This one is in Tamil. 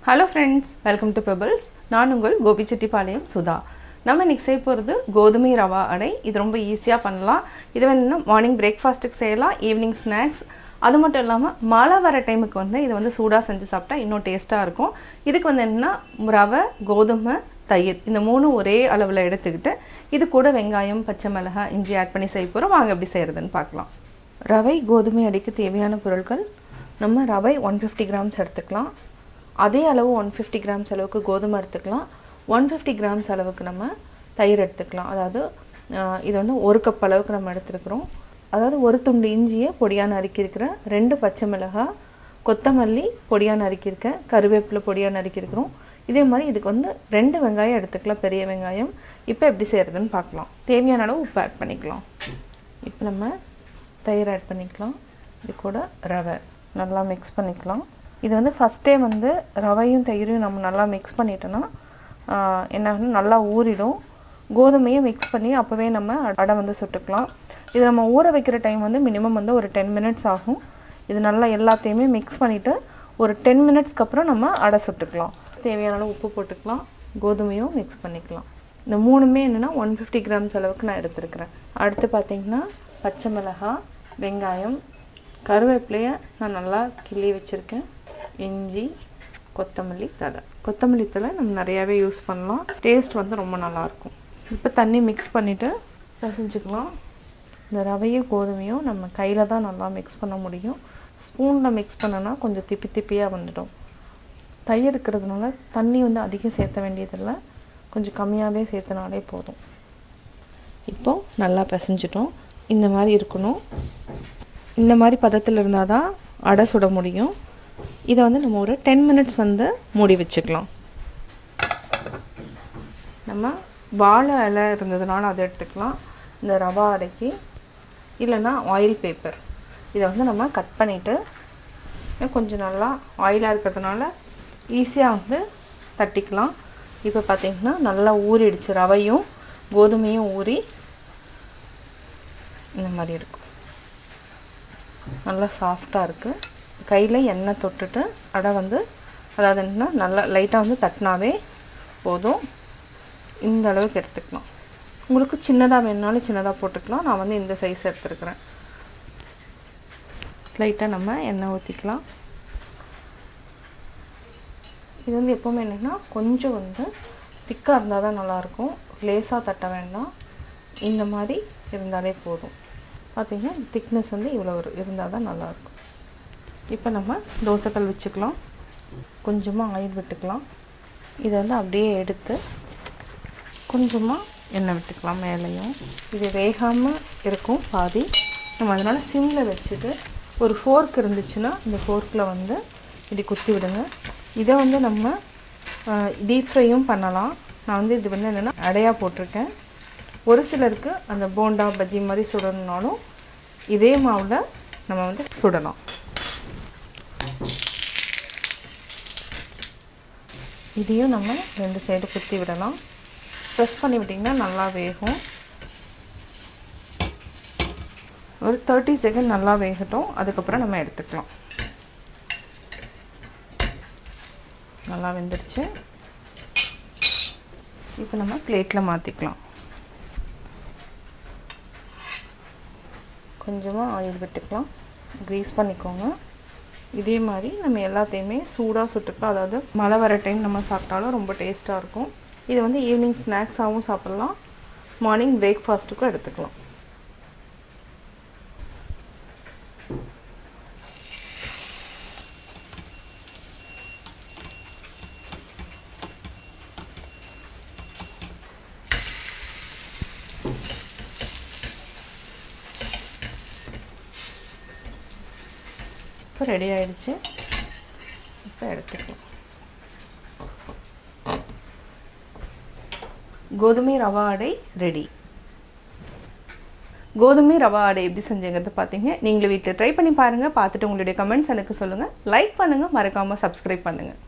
Hello friends, welcome to Pebbles. நான் உங்கள் கோபி செட்டிபாளையம் சுதா. நம்ம இன்னைக்கு செய்ய போகிறது கோதுமை ரவா அடை. இது ரொம்ப ஈஸியாக பண்ணலாம். இது வந்து மார்னிங் பிரேக்ஃபாஸ்ட்டுக்கு செய்யலாம், ஈவினிங் ஸ்நாக்ஸ். அது மட்டும் இல்லாமல் மழை வர டைமுக்கு வந்து இது வந்து சூடாக செஞ்சு சாப்பிட்டா இன்னும் டேஸ்ட்டாக இருக்கும். இதுக்கு வந்து என்னென்னா ரவை, கோதுமை, தயிர் இந்த மூணும் ஒரே அளவில் எடுத்துக்கிட்டு இது கூட வெங்காயம், பச்சை மிளகாய், இஞ்சி ஆட் பண்ணி செய்ய போகிறோம். வாங்க எப்படி செய்கிறதுன்னு பார்க்கலாம். ரவை கோதுமை அடைக்கு தேவையான பொருட்கள் நம்ம ரவை 150 கிராம்ஸ் எடுத்துக்கலாம். அதே அளவு 150 கிராம்ஸ் அளவுக்கு கோதுமை எடுத்துக்கலாம். 150 கிராம்ஸ் அளவுக்கு நம்ம தயிர் எடுத்துக்கலாம். அதாவது இது வந்து 1 கப் அளவுக்கு நம்ம எடுத்துருக்குறோம். அதாவது ஒரு துண்டு இஞ்சியை பொடியாக நறுக்கியிருக்கிறேன், 2 பச்சை மிளகாய், கொத்தமல்லி பொடியாக நறுக்கியிருக்கேன், கருவேப்பிலை பொடியாக நறுக்கியிருக்கிறோம். இதே மாதிரி இதுக்கு வந்து 2 வெங்காயம் எடுத்துக்கலாம், பெரிய வெங்காயம். இப்போ எப்படி செய்கிறதுன்னு பார்க்கலாம். தேவையான அளவு உப்பு ஆட் பண்ணிக்கலாம். இப்போ நம்ம தயிர் ஆட் பண்ணிக்கலாம். இது கூட ரவை நல்லா மிக்ஸ் பண்ணிக்கலாம். இது வந்து ஃபஸ்ட்டே வந்து ரவையும் தயிரையும் நம்ம நல்லா மிக்ஸ் பண்ணிட்டோன்னா என்ன நல்லா ஊறிடும். கோதுமையும் மிக்ஸ் பண்ணி அப்போவே நம்ம அடை வந்து சுட்டுக்கலாம். இது நம்ம ஊற வைக்கிற டைம் வந்து மினிமம் வந்து ஒரு 10 மினிட்ஸ் ஆகும். இது நல்லா எல்லாத்தையுமே மிக்ஸ் பண்ணிவிட்டு ஒரு 10 மினிட்ஸ்க்கு அப்புறம் நம்ம அடை சுட்டுக்கலாம். தேவையான அளவு உப்பு போட்டுக்கலாம், கோதுமையும் மிக்ஸ் பண்ணிக்கலாம். இந்த மூணுமே என்னென்னா 150 கிராம்ஸ் அளவுக்கு நான் எடுத்துருக்கிறேன். அடுத்து பார்த்திங்கன்னா பச்சை மிளகாய், வெங்காயம், கருவேப்பிலையை நான் நல்லா கிள்ளி வச்சுருக்கேன், இஞ்சி, கொத்தமல்லி தழை நம்ம நிறையாவே யூஸ் பண்ணலாம். டேஸ்ட் வந்து ரொம்ப நல்லாயிருக்கும். இப்போ தண்ணி மிக்ஸ் பண்ணிவிட்டு பிசைஞ்சுக்கலாம். இந்த ரவையும் கோதுமையும் நம்ம கையில் தான் நல்லா மிக்ஸ் பண்ண முடியும். ஸ்பூனில் மிக்ஸ் பண்ணோன்னா கொஞ்சம் திப்பியாக வந்துடும். தயிர் இருக்கிறதுனால தண்ணி வந்து அதிகம் சேர்த்த வேண்டியதில்லை, கொஞ்சம் கம்மியாகவே சேர்த்தனாலே போதும். இப்போது நல்லா பிசைஞ்சிட்டோம். இந்த மாதிரி இருக்கணும். இந்த மாதிரி பதத்தில் இருந்தால் தான் அடை சுட முடியும். இதை வந்து நம்ம ஒரு 10 மினிட்ஸ் வந்து மூடி வச்சுக்கலாம். நம்ம வாழை இலை இருந்ததுனால அதை எடுத்துக்கலாம். இந்த ரவா அடைக்கு இல்லைன்னா ஆயில் பேப்பர் இதை வந்து நம்ம கட் பண்ணிவிட்டு கொஞ்சம் நல்லா ஆயிலாக இருக்கிறதுனால ஈஸியாக வந்து தட்டிக்கலாம். இப்போ பார்த்திங்கன்னா நல்லா ஊறிடுச்சு, ரவையும் கோதுமையும் ஊறி இந்த மாதிரி இருக்கும். நல்லா சாஃப்டாக இருக்குது. கையில் எண்ணெய் தொட்டுட்டு அடை வந்து அதாவது என்னன்னா நல்லா லைட்டாக வந்து தட்டினாவே போதும். இந்த அளவுக்கு எடுத்துக்கலாம். உங்களுக்கு சின்னதாக வேணுனாலும் சின்னதாக போட்டுக்கலாம். நான் வந்து இந்த சைஸ் எடுத்துருக்குறேன். லைட்டாக நம்ம எண்ணெய் ஊற்றிக்கலாம். இது வந்து எப்போவுமே என்னென்னா கொஞ்சம் வந்து திக்காக இருந்தால் தான் நல்லாயிருக்கும். லேசாக தட்ட வேண்டாம், இந்த மாதிரி இருந்தாலே போதும். பார்த்திங்கன்னா திக்னஸ் வந்து இவ்வளோ இருந்தால் தான் நல்லாயிருக்கும். இப்போ நம்ம தோசைக்கல் வச்சுக்கலாம். கொஞ்சமாக ஆயில் விட்டுக்கலாம். இதை வந்து அப்படியே எடுத்து கொஞ்சமாக எண்ணெய் விட்டுக்கலாம் மேலேயும். இது வேகாமல் இருக்கும் பாதி. நம்ம அதனால் சிம்மில் வச்சுட்டு ஒரு ஃபோர்க் இருந்துச்சுன்னா இந்த ஃபோர்க்கில் வந்து இப்படி குத்தி விடுங்க. இதை வந்து நம்ம டீப் ஃப்ரையும் பண்ணலாம். நான் வந்து இது வந்து என்னென்னா அடையாக போட்டிருக்கேன். ஒரு சிலருக்கு அந்த போண்டா பஜ்ஜி மாதிரி சுடணுன்னாலும் இதே மாவில் நம்ம வந்து சுடலாம். இதையும் நம்ம 2 சைடு குத்தி விடலாம். ப்ரெஸ் பண்ணி விட்டிங்கன்னா நல்லா வேகும். ஒரு 30 செகண்ட் நல்லா வேகட்டும். அதுக்கப்புறம் நம்ம எடுத்துக்கலாம். நல்லா வெந்துடுச்சு. இப்போ நம்ம பிளேட்டில் மாற்றிக்கலாம். கொஞ்சமாக ஆயில் விட்டுக்கலாம், க்ரீஸ் பண்ணிக்கோங்க. இதே மாதிரி நம்ம எல்லாத்தையுமே சூடாக சுட்டுக்கலாம். அதாவது மழை வர டைம் நம்ம சாப்பிட்டாலும் ரொம்ப டேஸ்ட்டாக இருக்கும். இதை வந்து ஈவினிங் ஸ்நாக்ஸாகவும் சாப்பிட்லாம், மார்னிங் பிரேக்ஃபாஸ்ட்டுக்கும் எடுத்துக்கலாம். இப்போ ரெடி ஆகிடுச்சு. இப்போ எடுத்துக்கலாம். கோதுமை ரவா அடை ரெடி. கோதுமை ரவா அடை எப்படி செஞ்சுங்கிறது பார்த்தீங்க. நீங்களும் வீட்டில் ட்ரை பண்ணி பாருங்கள். பார்த்துட்டு உங்களுடைய கமெண்ட்ஸ் எனக்கு சொல்லுங்கள். லைக் பண்ணுங்கள், மறக்காமல் சப்ஸ்கிரைப் பண்ணுங்கள்.